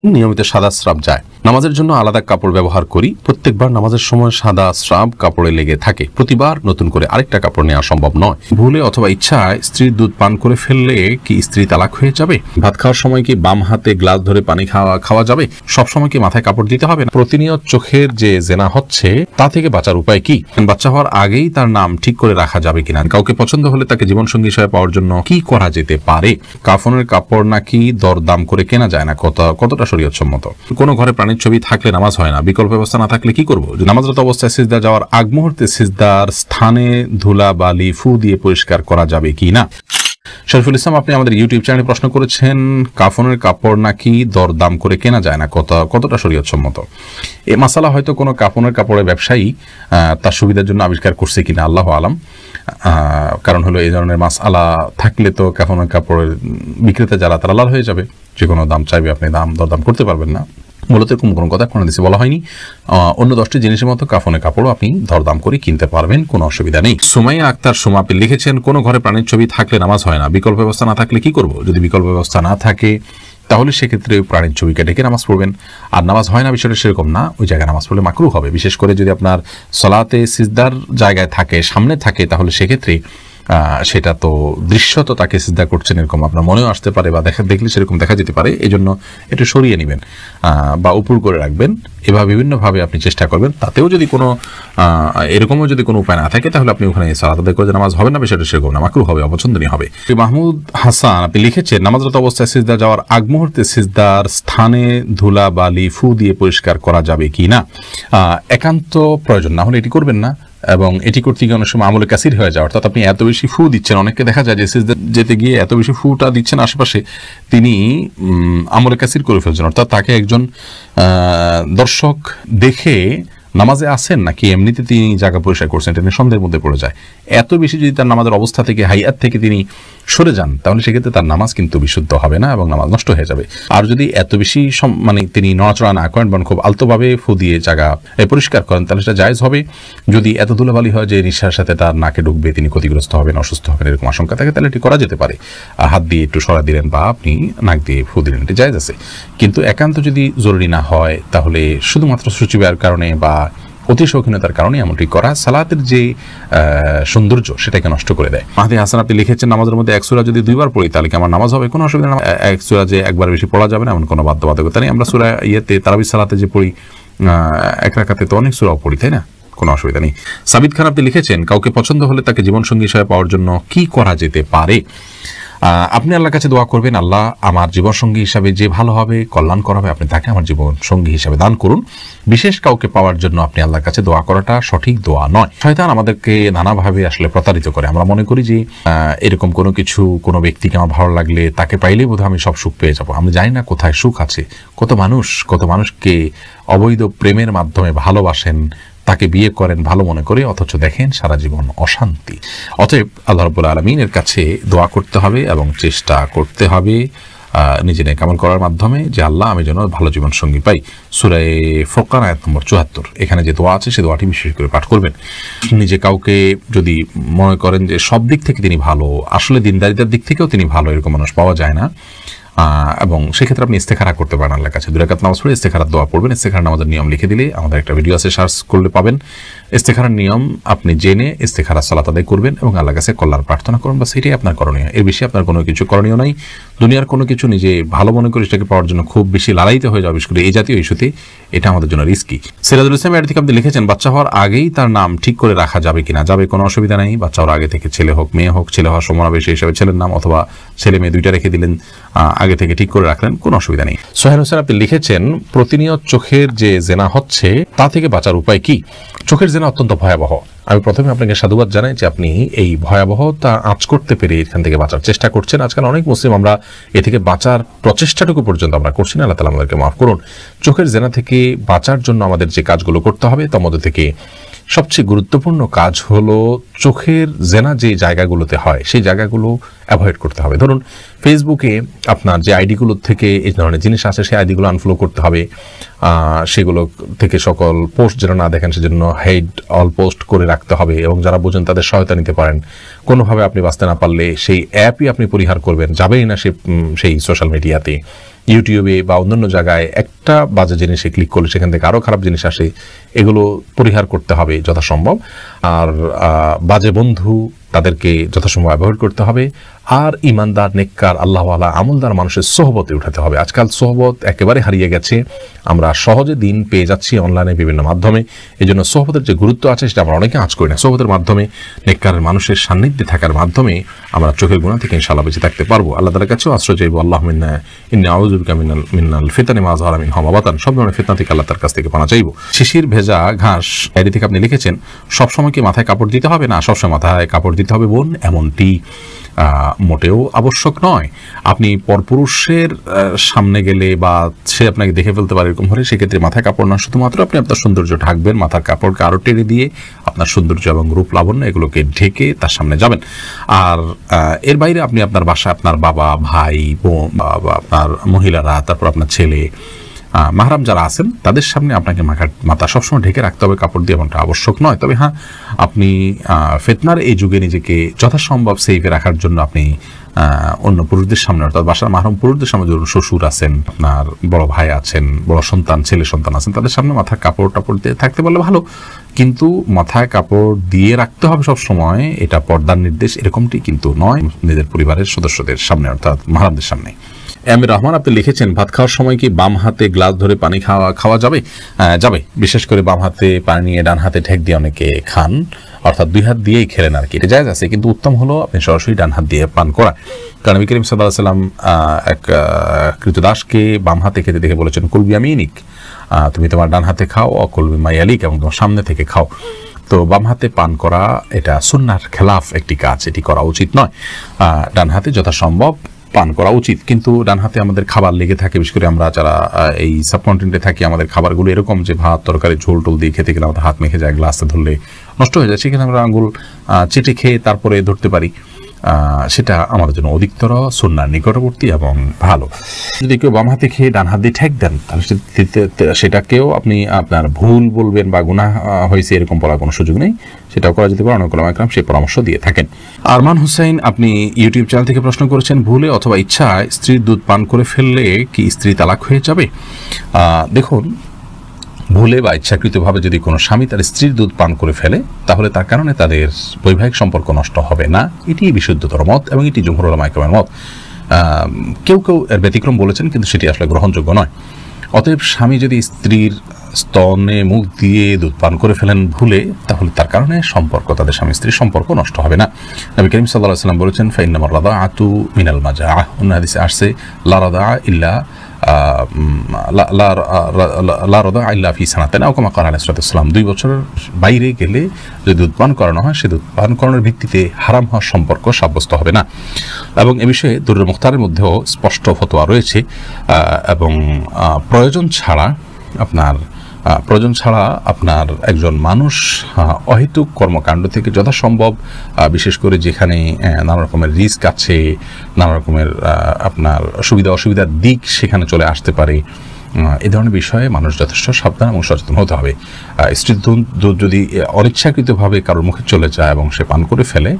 নিয়মিত সাদা স্রাব যায়। নামাজের জন্য আলাদা কাপড় ব্যবহার করি, প্রত্যেকবার নামাজের সময় সাদা স্রাব কাপড়ে লেগে থাকে, প্রতিবার নতুন করে আরেকটা কাপড় নেওয়া সম্ভব নয়। ভুলে অথবা ইচ্ছায় স্ত্রীর দুধ পান করে ফেললে কি স্ত্রী তালাক হয়ে যাবে? ভাত খাওয়ার সময় কি বাম হাতে গ্লাস ধরে পানি খাওয়া যাবে? সব সময় কি মাথায় কাপড় দিতে হবে? প্রতিনিয়ত চোখের যে জেনা হচ্ছে তা থেকে বাঁচার উপায় কি? বাচ্চা হওয়ার আগেই তার নাম ঠিক করে রাখা যাবে কিনা? কাউকে পছন্দ হলে তাকে জীবনসঙ্গী হিসেবে পাওয়ার জন্য কি করা যেতে পারে? কাফনের কাপড় নাকি দরদাম করে কেনা যায় না, কতটা শরীয়তসম্মত? কোনো ঘরে প্রাণীর ছবি থাকলে নামাজ হয় না, বিকল্প ব্যবস্থা না থাকলে কি করবো? নামাজরত অবস্থায় সিজদা যাওয়ার আগ মুহূর্তে সিজদার স্থানে ধুলা বালি ফু দিয়ে পরিষ্কার করা যাবে কি না? শরীফুল ইসলাম, আপনি আমাদের ইউটিউব চ্যানেলে প্রশ্ন করেছেন কাফনের কাপড় নাকি দরদাম করে কেনা যায় না, কতটা শরীয়তসম্মত? এ মাসালা হয়তো কোনো কাফনের কাপড়ের ব্যবসায়ী তার সুবিধার জন্য আবিষ্কার করছে কিনা, আল্লাহ আলাম। কারণ হলো এই ধরনের মাসালা থাকলে তো কাফনের কাপড়ের বিক্রেতা যারা তারা লাল হয়ে যাবে, যে কোনো দাম চাইবে, আপনি দরদাম করতে পারবেন না। মূলত এরকম কোনো কথা কোনো দেশে বলা হয়নি। অন্য 10টি জিনিসের মতো কাফনের কাপড়ও আপনি দরদাম করে কিনতে পারবেন, কোনো অসুবিধা নেই। সুমাইয়া আক্তার সুমা আপনি লিখেছেন কোনো ঘরে প্রাণীর ছবি থাকলে নামাজ হয় না, বিকল্প ব্যবস্থা না থাকলে কি করব? যদি বিকল্প ব্যবস্থা না থাকে তাহলে সেক্ষেত্রে প্রাণীর ছবিকে ডেকে নামাজ পড়বেন। আর নামাজ হয় না বিষয়টা সেরকম না, ওই জায়গায় নামাজ পড়লে মাকরুহ হবে। বিশেষ করে যদি আপনার সলাতে সিজদার জায়গায় থাকে, সামনে থাকে, তাহলে সেক্ষেত্রে সেটা তো দৃশ্যত তাকে সিজদা করছেন এরকম আপনার মনেও আসতে পারে, বা দেখলে সেরকম দেখা যেতে পারে। এই জন্য একটু সরিয়ে নেবেন বা উপর করে রাখবেন। এভাবে বিভিন্নভাবে আপনি চেষ্টা করবেন। তাতেও যদি কোনো এরকমও যদি কোনো উপায় না থাকে তাহলে আপনি ওখানে সালাত আদায় করে নামাজ হবে না, বিষয়টা সেরকম না, মাকরুহ হবে, অপছন্দনীয় হবে। মাহমুদ হাসান আপনি লিখেছেন নামাজরত অবস্থায় সিজদা যাওয়ার আগ মুহূর্তে সিজদার স্থানে ধুলা বালি ফু দিয়ে পরিষ্কার করা যাবে কি না? একান্ত প্রয়োজন না হলে এটি করবেন না, এবং এটি করতে গিয়ে অনেক সময় আমলে কাসির হয়ে যায়, অর্থাৎ আপনি এত বেশি ফু দিচ্ছেন। অনেককে দেখা যায় যে সিজদা যেতে গিয়ে এত বেশি ফুটা দিচ্ছেন আশেপাশে, তিনি আমলে কাসির করে ফেলছেন, অর্থাৎ তাকে একজন দর্শক দেখে নামাজে আসেন নাকি এমনিতে তিনি জায়গা পরিষ্কার করছেন এটা সন্দেহের মধ্যে পড়ে যায়। এত বেশি যদি তার নামাজের অবস্থা থেকে, হাইয়াত থেকে তিনি সরে যান, তাহলে সেক্ষেত্রে তার নামাজ কিন্তু বিশুদ্ধ হবে না এবং নামাজ নষ্ট হয়ে যাবে। আর যদি এত বেশি তিনি নড়াচড়া না করেন, বরং খুব আলতোভাবে ফু দিয়ে জায়গা পরিষ্কার করেন, তাহলে সেটা জায়েজ হবে। যদি এত ধুলাবালি হয় যে নিঃশ্বাসের সাথে তার নাকে ঢুকবে, তিনি ক্ষতিগ্রস্ত হবেন, অসুস্থ হবেন, এরকম আশঙ্কা থাকে, তাহলে এটি করা যেতে পারে। হাত দিয়ে একটু সরা দিলেন বা আপনি নাক দিয়ে ফু দিলেন, এটি জায়েজ আছে। কিন্তু একান্ত যদি জরুরি না হয়, তাহলে শুধুমাত্র সূচিবায়ের কারণে বা অতি শৌখিনতার কারণে এমনটি করা সালাতের যে সৌন্দর্য সেটাকে নষ্ট করে দেয়। মাহদি হাসান আপনি লিখেছেন নামাজের মধ্যে এক সূরা যদি 2বার পড়ি তাহলে কি আমার নামাজ হবে? কোনো অসুবিধা না। এক সূরা যে একবার বেশি পড়া যাবে না এমন কোনো বাধ্যবাধকতা নেই। আমরা সূরা তারাবি সালাতে যে পড়ি এক রাকাতে তো অনেক সূরাও পড়ি, তাই না? কোনো অসুবিধা নেই। সাবিত খান আপনি লিখেছেন কাউকে পছন্দ হলে তাকে জীবনসঙ্গী হিসেবে পাওয়ার জন্য কি করা যেতে পারে? আপনি আল্লাহর কাছে দোয়া করবেন, আল্লাহ আমার জীবনসঙ্গী হিসাবে যে ভালো হবে, কল্যাণকর হবে, আপনি তাকে আমার জীবনসঙ্গী হিসাবে দান করুন। বিশেষ কাউকে পাওয়ার জন্য আপনি আল্লাহর কাছে দোয়া করাটা সঠিক দোয়া নয়। শয়তান আমাদেরকে নানাভাবে আসলে প্রতারিত করে। আমরা মনে করি যে এরকম কোনো কিছু, কোনো ব্যক্তিকে আমার ভালো লাগলে তাকে পাইলেই বোধহয় আমি সব সুখ পেয়ে যাবো। আমি জানি না কোথায় সুখ আছে। কত মানুষকে অবৈধ প্রেমের মাধ্যমে ভালোবাসেন, তাকে বিয়ে করেন ভালো মনে করে, অথচ দেখেন সারা জীবন অশান্তি। অতএব আল্লাহ রাব্বুল আলামিনের কাছে দোয়া করতে হবে এবং চেষ্টা করতে হবে নিজে নেক আমল করার মাধ্যমে যে আল্লাহ আমি যেন ভালো জীবন সঙ্গী পাই। সূরা ফুরকান আয়াত নম্বর 74 এখানে যে দোয়া আছে সে দোয়াটি বিশেষ করে পাঠ করবেন। নিজে কাউকে যদি মনে করেন যে সব দিক থেকে তিনি ভালো, আসলে দিনদারিতার দিক থেকেও তিনি ভালো, এরকম মানুষ পাওয়া যায় না, এবং সেক্ষেত্রে আপনি ইস্তেখারা করতে পারেন আল্লাহর কাছে। 2 রাকাত নামাজ পড়ে ইস্তেখারার দোয়া পড়বেন। ইস্তেখারার নামাজের নিয়ম লিখে দিলে আমাদের একটা ভিডিও আছে, সার্চ করলে পাবেন। ইস্তেখারার নিয়ম আপনি জেনে ইস্তেখারা সালাত আদায় করবেন এবং আল্লাহর কাছে কল্যাণ প্রার্থনা করুন, বা সেটাই আপনার করণীয়। এর বেশি আপনার কোনো কিছু করণীয় নাই। দুনিয়ার কোনো কিছু নিজে ভালো মনে করে সেটাকে পাওয়ার জন্য খুব বেশি লালাইতে হয়ে যাবে, বিশেষ করে এই জাতীয় ইস্যুতে এটা আমাদের জন্য রিস্কি। সিরাজুল ইসলাম এর থেকে আপনি লিখেছেন বাচ্চা হওয়ার আগেই তার নাম ঠিক করে রাখা যাবে কিনা? যাবে, কোনো অসুবিধা নেই। বাচ্চা হওয়ার আগে থেকে ছেলে হোক মেয়ে হোক, ছেলে হওয়ার সময় বেশি হিসাবে ছেলের নাম, অথবা ছেলে মেয়ে দুইটা রেখে দিলেন, আগে থেকে ঠিক করে রাখলেন, কোনো অসুবিধা নেই। সোহেল হোসেন আপনি লিখেছেন প্রতিনিয়ত চোখের যে জেনা হচ্ছে তা থেকে বাঁচার উপায় কি? চোখের জেনা অত্যন্ত ভয়াবহ। আমি প্রথমে আপনাকে সাধুবাদ জানাই যে আপনি এই ভয়াবহতা আঁচ করতে পেরে এখান থেকে বাঁচার চেষ্টা করছেন। আজকাল অনেক মুসলিম আমরা এ থেকে বাঁচার প্রচেষ্টাটুকু পর্যন্ত আমরা করছি না। আল্লাহ তাআলা আমাদেরকে মাফ করুন। চোখের জেনা থেকে বাঁচার জন্য আমাদের যে কাজগুলো করতে হবে তার মধ্যে থেকে সবচেয়ে গুরুত্বপূর্ণ কাজ হলো চোখের জেনা যে জায়গাগুলোতে হয় সেই জায়গাগুলো অ্যাভয়েড করতে হবে। ধরুন ফেসবুকে আপনার যে আইডিগুলো থেকে এই ধরনের জিনিস আছে সেই আইডিগুলো আনফলো করতে হবে, সেগুলো থেকে সকল পোস্ট যেন না দেখেন সেজন্য হেড অল পোস্ট করে রাখতে হবে, এবং যারা বোঝেন তাদের সহায়তা নিতে পারেন। কোনোভাবে আপনি বাঁচতে না পারলে সেই অ্যাপই আপনি পরিহার করবেন, যাবেই না সেই সোশ্যাল মিডিয়াতে। ইউটিউবে বা অন্যান্য জায়গায় একটা বাজে জিনিসে ক্লিক করলে সেখান থেকে আরও খারাপ জিনিস আসে, এগুলো পরিহার করতে হবে যথাসম্ভব। আর বাজে বন্ধু তাদেরকে যথাসম্ভব অ্যাভয়েড করতে হবে। আর ইমানদার, নেককার, আল্লাহওয়ালা, আমলদার মানুষের সোহবতে উঠাতে হবে। আজকাল সোহবত একেবারে হারিয়ে গেছে, আমরা সহজে দিন পেয়ে যাচ্ছি অনলাইনে বিভিন্ন মাধ্যমে। এই জন্য সোহবতের যে গুরুত্ব আছে সেটা আমরা অনেকে আঁচ করি না। সোহবতের মাধ্যমে, নেককারের মানুষের সান্নিধ্যে থাকার মাধ্যমে আমরা চোখের গুনাহ থেকে ইনশাআল্লাহ বেঁচে থাকতে পারবো। আল্লাহ তাআলার কাছেও আশ্রয় চাইবো, আল্লাহুম্মা ইন্নী আউযু বিকা মিনাল ফিতানি মা যাহারা মিনহা ওয়া বাতান। সব ধরনের ফিতনা থেকে আল্লাহ তাআলার কাছ থেকে পানা চাইবো। শিশির ভেজা ঘাস ডায়েরি থেকে আপনি লিখেছেন, সবসময় কি মাথায় কাপড় দিতে হবে? না, সবসময় মাথায় কাপড় দিতে হবে বোন, এমনটি মোটেও আবশ্যক নয়। আপনি পরপুরুষের সামনে গেলে বা সে আপনাকে দেখে ফেলতে পারে এরকম হলে সেক্ষেত্রে মাথায় কাপড় না, শুধুমাত্র আপনি আপনার সৌন্দর্য ঢাকবেন, মাথার কাপড়কে আরও টেনে দিয়ে আপনার সৌন্দর্য এবং রূপ লাবণ্য এগুলোকে ঢেকে তার সামনে যাবেন। আর এর বাইরে আপনি আপনার বাসায় আপনার বাবা, ভাই, বোন বা আপনার মহিলারা, তারপর আপনার ছেলে, মাহরাম যারা আছেন তাদের সামনে আপনাকে মাথা সবসময় ঢেকে রাখতে হবে কাপড় দিয়ে, এমনটা আবশ্যক নয়। তবে হ্যাঁ, আপনি ফিতনার এই যুগে নিজেকে যথাসম্ভব সেফে রাখার জন্য আপনি অন্য পুরুষদের সামনে, অর্থাৎ বাসার মাহরম পুরুষদের সামনে, ধরুন শ্বশুর আছেন, আপনার বড় ভাই আছেন, বড় সন্তান, ছেলে সন্তান আছেন, তাদের সামনে মাথায় কাপড় টাপড় দিয়ে থাকতে পারলে ভালো। কিন্তু মাথায় কাপড় দিয়ে রাখতে হবে সবসময়, এটা পর্দার নির্দেশ এরকমটি কিন্তু নয়, নিজের পরিবারের সদস্যদের সামনে অর্থাৎ মাহরামদের সামনে। এম রহমান আপনি লিখেছেন, ভাত খাওয়ার সময় কি বাম হাতে গ্লাস ধরে পানি খাওয়া যাবে? যাবে। বিশেষ করে বাম হাতে পানি নিয়ে ডান হাতে ঠেক দিয়ে অনেকে খান, অর্থাৎ দুই হাত দিয়েই খেলেন আর কি, এটা জায়েজ আছে। কিন্তু উত্তম হলো আপনি সরাসরি ডান হাত দিয়ে পান করা। কারণ নবী করিম সাল্লাল্লাহু আলাইহি ওয়াসাল্লাম এক কৃতদাসকে বাম হাতে খেতে দেখে বলেছেন, কুল বিয়ামিনিক, তুমি তোমার ডান হাতে খাও, অকুল বিমায়ালিক, এবং তোমার সামনে থেকে খাও। তো বাম হাতে পান করা এটা সুন্নাহর খেলাফ একটি কাজ, এটি করা উচিত নয়। ডান হাতে যথাসম্ভব পান করা উচিত। কিন্তু ডান হাতে আমাদের খাবার লেগে থাকে, বিশেষ করে আমরা যারা এই সাবকন্টিনেন্টে থাকি, আমাদের খাবারগুলো এরকম যে ভাত তরকারি ঝোল টোল দিয়ে খেতে গেলে আমাদের হাত মেখে যায়, গ্লাসে ধরলে নষ্ট হয়ে যায়, সেখানে আমরা আঙুল চেটে খেয়ে তারপরে ধরতে পারি। সেটা আমাদের জন্য অধিকতর সুন্নাহর নিকটবর্তী এবং ভালো। যদি কেউ বাম হাতে খেয়ে ডান হাত দিয়ে ঠেক দেন, তাহলে সেটাকেও আপনি আপনার ভুল বলবেন বা গুনাহ হয়েছে এরকম বলার কোনো সুযোগ নেই, সেটাও করা যেতে পারে। অনেক ওলামা ইকরাম সেই পরামর্শ দিয়ে থাকেন। আরমান হুসাইন আপনি ইউটিউব চ্যানেল থেকে প্রশ্ন করেছেন, ভুলে অথবা ইচ্ছায় স্ত্রীর দুধ পান করে ফেললে কি স্ত্রী তালাক হয়ে যাবে? দেখুন, ভুলে বা ইচ্ছাকৃতভাবে যদি কোনো স্বামী তার স্ত্রীর দুধ পান করে ফেলে, তাহলে তার কারণে তাদের বৈবাহিক সম্পর্ক নষ্ট হবে না, এটি বিশুদ্ধতর মত এবং এটি জমহুর উলামা ইকরামের মত। কেউ কেউ এর ব্যতিক্রম বলেছেন, কিন্তু সেটি আসলে গ্রহণযোগ্য নয়। অতএব স্বামী যদি স্ত্রীর স্তনে মুখ দিয়ে দুধ পান করে ফেলেন ভুলে, তাহলে তার কারণে সম্পর্ক, তাদের স্বামী স্ত্রীর সম্পর্ক নষ্ট হবে না। নবী করিম সাল্লাল্লাহু আলাইহি ওয়াসাল্লাম বলেছেন, ফাইন্নামার রাদাআতু মিনাল মাজাআহ। অন্য হাদিসে আসছে, লা রাদাআ ইল্লা ফি সানাতাইন আও কামা ক্বালা আলাইহিস সালাতু ওয়াস সালাম। 2 বছরের বাইরে গেলে যদি দুধ পান করানো হয়, সে দুধ পান করানোর ভিত্তিতে হারাম হওয়ার সম্পর্ক সাব্যস্ত হবে না। এবং এ বিষয়ে দুরুল মুখতারের মধ্যেও স্পষ্ট ফতোয়া রয়েছে। এবং প্রয়োজন ছাড়া আপনার একজন মানুষ অহেতুক কর্মকাণ্ড থেকে যথাসম্ভব, বিশেষ করে যেখানে নানা রকমের রিস্ক আছে, নানা রকমের আপনার সুবিধা অসুবিধার দিক সেখানে চলে আসতে পারে, এই ধরনের বিষয়ে মানুষ যথেষ্ট সাবধান এবং সচেতন হতে হবে। স্ত্রীর দুধ যদি অনিচ্ছাকৃতভাবে কারোর মুখে চলে যায় এবং সে পান করে ফেলে,